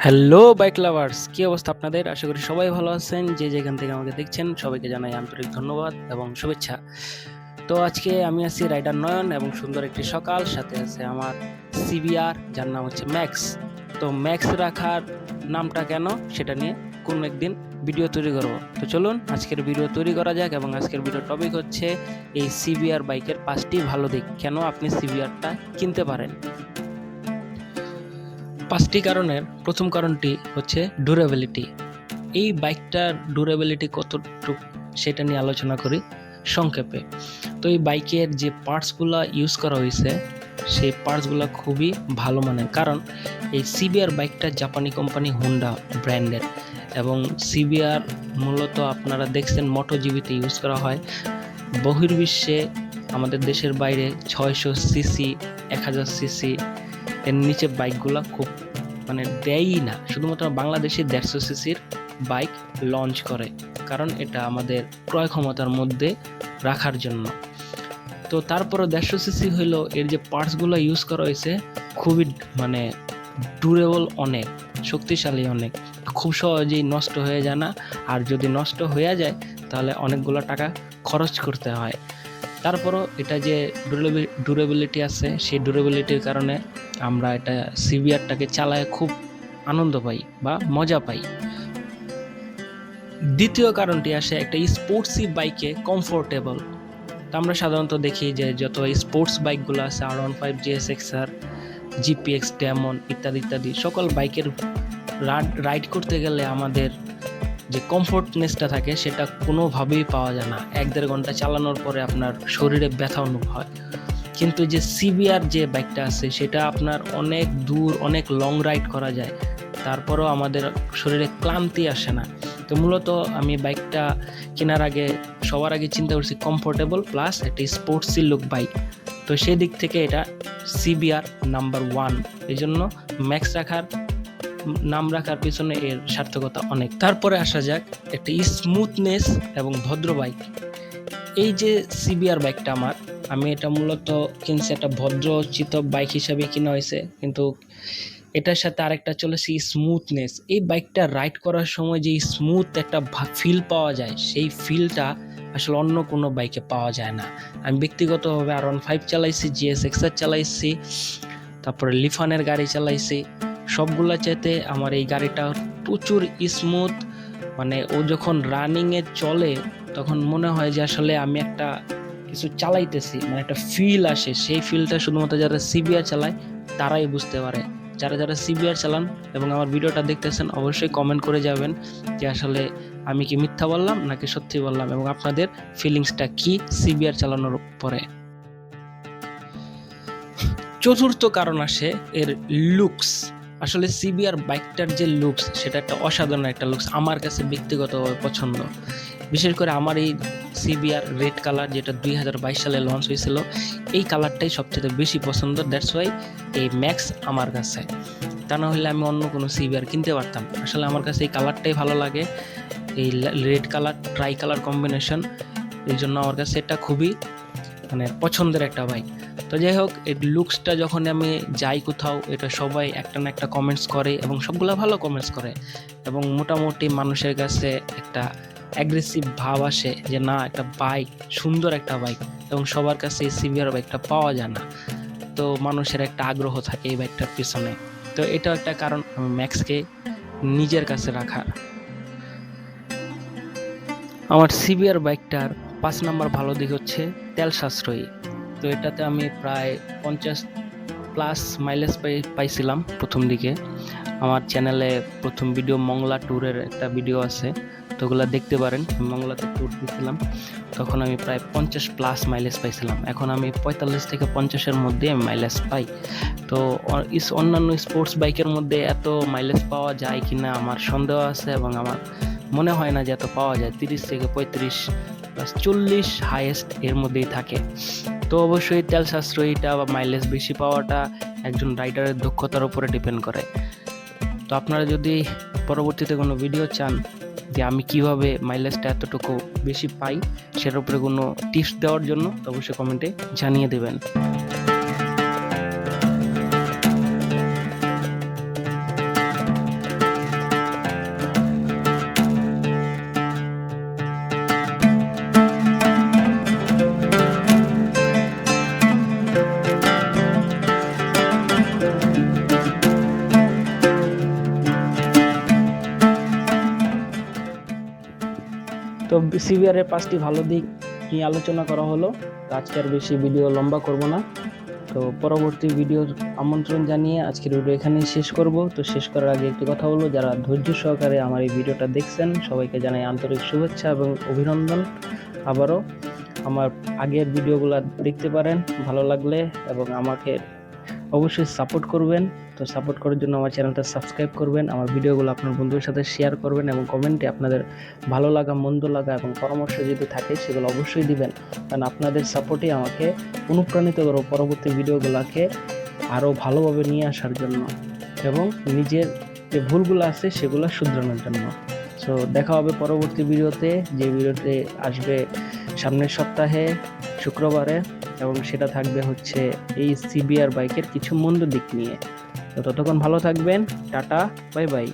Hello bike lovers, কি অবস্থা আপনাদের? আশা করি সবাই ভালো আছেন। যে যেখান থেকে আমাকে দেখছেন সবাইকে জানাই আন্তরিক ধন্যবাদ এবং শুভেচ্ছা। তো আজকে আমি আছি রাইডার নয়ন এবং সুন্দর একটি সকাল, সাথে আছে আমার সিবিআর যার নাম হচ্ছে ম্যাক্স। তো ম্যাক্স রাখার নামটা কেন সেটা নিয়ে কোন একদিন ভিডিও তৈরি করব। তো চলুন আজকের ভিডিও তৈরি করা যাক। এবং আজকের ভিডিও টপিক হচ্ছে এই সিবিআর বাইকের 5টি ভালো দিক, কেন আপনি সিবিআরটা কিনতে পারেন। 5টি কারণের প্রথম কারণটি হচ্ছে ডিউরেবিলিটি। এই বাইকটার ডিউরেবিলিটি কতটুকু সেটা নিয়ে আলোচনা করি সংক্ষেপে। তো এই বাইকের যে পার্টসগুলো ইউজ করা হয়েছে সেই পার্টসগুলো খুবই ভালো মানের, কারণ এই সিবিআর বাইকটা জাপানি কোম্পানি হোন্ডা ব্র্যান্ডের, এবং সিবিআর মূলত আপনারা দেখছেন মোটোজিবিতে ইউজ করা হয়। বহির্বিশ্বে আমাদের দেশের বাইরে 600 সিসি 1000 সিসি এর নিচে বাইকগুলা খুব দেয়ই না। শুধুমাত্র বাংলাদেশে 150 সিসির বাইক লঞ্চ করে, কারণ এটা আমাদের ক্রয় ক্ষমতার মধ্যে রাখার জন্য। তো তারপরে 150 সিসি হইলো, এর যে পার্টসগুলো ইউজ করা হয়েছে খুবই ডিউরেবল, অনেক শক্তিশালী, অনেক খুব সহজেই নষ্ট হয়ে যায় না। আর যদি নষ্ট হয়ে যায় তাহলে অনেকগুলো টাকা খরচ করতে হয়। তারপরও এটা যে ডিউরেবিলিটি আছে, সেই ডিউরেবিলিটির কারণে আমরা এটা সিবিআরটাকে চালায় খুব আনন্দ পাই বা মজা পাই। দ্বিতীয় কারণটি আসে একটা স্পোর্টসি বাইকে কমফোর্টেবল। তো আমরা সাধারণত দেখি যে যত স্পোর্টস বাইকগুলো আছে, R15 GSX-R, GPX, ডেমন ইত্যাদি ইত্যাদি সকল বাইকের রাইড করতে গেলে আমাদের যে কমফোর্টনেসটা থাকে সেটা কোনোভাবেই পাওয়া যায় না। 1-1.5 ঘন্টা চালানোর পরে আপনার শরীরে ব্যথা অনুভব হয়। কিন্তু যে সিবিআর যে বাইকটা আছে সেটা আপনার অনেক দূর, অনেক লং রাইড করা যায়, তারপরেও আমাদের শরীরে ক্লান্তি আসে না। তো মূলত আমি বাইকটা কেনার আগে সবার আগে চিন্তা করছি কমফোর্টেবল প্লাস একটা স্পোর্টসি লুক বাইক। তো সেই দিক থেকে এটা সিবিআর নাম্বার 1। এই জন্য ম্যাক্স নাম রাখার পিছনে এর সার্থকতা অনেক। তারপরে আসা যাক একটা স্মুথনেস এবং ভদ্র বাইক। এই যে সিবিআর বাইকটা আমি এটা মূলত কিনছি একটা ভদ্রচিত বাইক হিসাবে কিনা হয়েছে, কিন্তু এটার সাথে আরেকটা চলেছে স্মুথনেস। এই বাইকটা রাইড করার সময় যে স্মুথ একটা ফিল পাওয়া যায়, সেই ফিলটা আসলে অন্য কোনো বাইকে পাওয়া যায় না। আমি ব্যক্তিগতভাবে R15 চালাইছি, GSX-R চালাইছি, তারপরে লিফানের গাড়ি চালাইছি। সবগুলা চাইতে আমার এই গাড়িটা প্রচুর স্মুথ। ও যখন রানিংয়ে চলে তখন মনে হয় যে আসলে আমি একটা কিছু চালাইতেছি, একটা ফিল আসে। সেই ফিলটা শুধুমাত্র যারা সিবিআর চালায় তারাই বুঝতে পারে। যারা যারা সিবিআর চালান এবং আমার ভিডিওটা দেখতেছেন অবশ্যই কমেন্ট করে যাবেন যে আসলে আমি কি মিথ্যা বললাম নাকি সত্যি বললাম, এবং আপনাদের ফিলিংসটা কি সিবিআর চালানোর পরে। চতুর্থ কারণ আসে এর লুকস। আসলে সিবিআর বাইকটার যে লুকস সেটা একটা অসাধারণ একটা লুকস, আমার কাছে ব্যক্তিগতভাবে পছন্দ। বিশেষ করে আমার এই সিবিআর রেড কালার, যেটা 2022 সালে লঞ্চ হয়েছিল, এই কালারটাই সবচেয়ে বেশি পছন্দ। দ্যাটস ওয়াই এই ম্যাক্স আমার কাছে। তা না হলে আমি অন্য কোনো সিবিআর কিনতে পারতাম। আসলে আমার কাছে এই কালারটাই ভালো লাগে, এই red colour try colour combination. এই জন্য আমার কাছে এটা খুবই পছন্দের একটা বাইক। তো যাই হোক, এই লুকসটা যখন আমি যাই কোথাও, এটা সবাই একটা না একটা কমেন্টস করে এবং সবগুলা ভালো কমেন্টস করে, এবং মোটামুটি মানুষের কাছে একটা অ্যাগ্রেসিভ ভাব আসে যে না, একটা বাইক, সুন্দর একটা বাইক, এবং সবার কাছে এই সিবিআর বাইকটা পাওয়া যায় না। তো মানুষের একটা আগ্রহ থাকে এই বাইকটার পিছনে। তো এটাও একটা কারণ আমি ম্যাক্সকে নিজের কাছে রাখার। আমার সিবিআর বাইকটার 5 নম্বর ভালো দিক হচ্ছে তেল সাশ্রয়ী। তো এটাতে আমি প্রায় 50+ মাইলেজ পাইছিলাম প্রথম দিকে। আমার চ্যানেলে প্রথম ভিডিও মংলা ট্যুরের একটা ভিডিও আছে, তো ওগুলো দেখতে পারেন। মংলাতে ট্যুর দিয়েছিলাম, তখন আমি প্রায় 50+ মাইলেজ পাইছিলাম। এখন আমি 45 থেকে 50-এর মধ্যে আমি মাইলেজ পাই। তো অন্যান্য স্পোর্টস বাইকের মধ্যে এত মাইলেজ পাওয়া যায় কিনা আমার সন্দেহ আছে, এবং আমার মনে হয় না যে এত পাওয়া যায়। 30 থেকে 35 প্লাস 40 হাইয়েস্ট এর মধ্যেই থাকে। তো অবশ্যই তেল সাশ্রয়ীটা বা মাইলেজ বেশি পাওয়াটা একজন রাইডারের দক্ষতার উপরে ডিপেন্ড করে। তো আপনারা যদি পরবর্তীতে কোনো ভিডিও চান যে আমি কিভাবে মাইলেজটা এতটুকু বেশি পাই, সেটার উপরে কোনো টিপস দেওয়ার জন্য, তো অবশ্যই কমেন্টে জানিয়ে দেবেন। তো সিবিআরের 5টি ভালো দিক নিয়ে আলোচনা করা হলো। তো আজকে আর বেশি ভিডিও লম্বা করব না। তো পরবর্তী ভিডিওর আমন্ত্রণ জানিয়ে আজকের ভিডিও এখানেই শেষ করব। তো শেষ করার আগে একটি কথা বলবো, যারা ধৈর্য সহকারে আমার এই ভিডিওটা দেখছেন সবাইকে জানাই আন্তরিক শুভেচ্ছা এবং অভিনন্দন। আবারও আমার আগের ভিডিওগুলো দেখতে পারেন ভালো লাগলে, এবং আমাকে অবশ্যই সাপোর্ট করবেন। তো সাপোর্ট করার জন্য আমার চ্যানেলটা সাবস্ক্রাইব করবেন, আমার ভিডিওগুলো আপনার বন্ধুদের সাথে শেয়ার করবেন, এবং কমেন্টে আপনাদের ভালো লাগা মন্দ লাগা এবং পরামর্শ যদি থাকে সেগুলো অবশ্যই দিবেন, কারণ আপনাদের সাপোর্টই আমাকে অনুপ্রাণিত করো পরবর্তী ভিডিওগুলোকে আরও ভালোভাবে নিয়ে আসার জন্য এবং নিজের যে ভুলগুলো আছে সেগুলো শুধরানোর জন্য। সো দেখা হবে পরবর্তী ভিডিওতে, যে ভিডিওতে আসবে সামনের সপ্তাহে শুক্রবারে, এবং সেটা থাকবে হচ্ছে এই সিবিআর বাইকের কিছু মন্দ দিক নিয়ে। তো ততক্ষণ ভালো থাকবেন, টাটা, বাই বাই।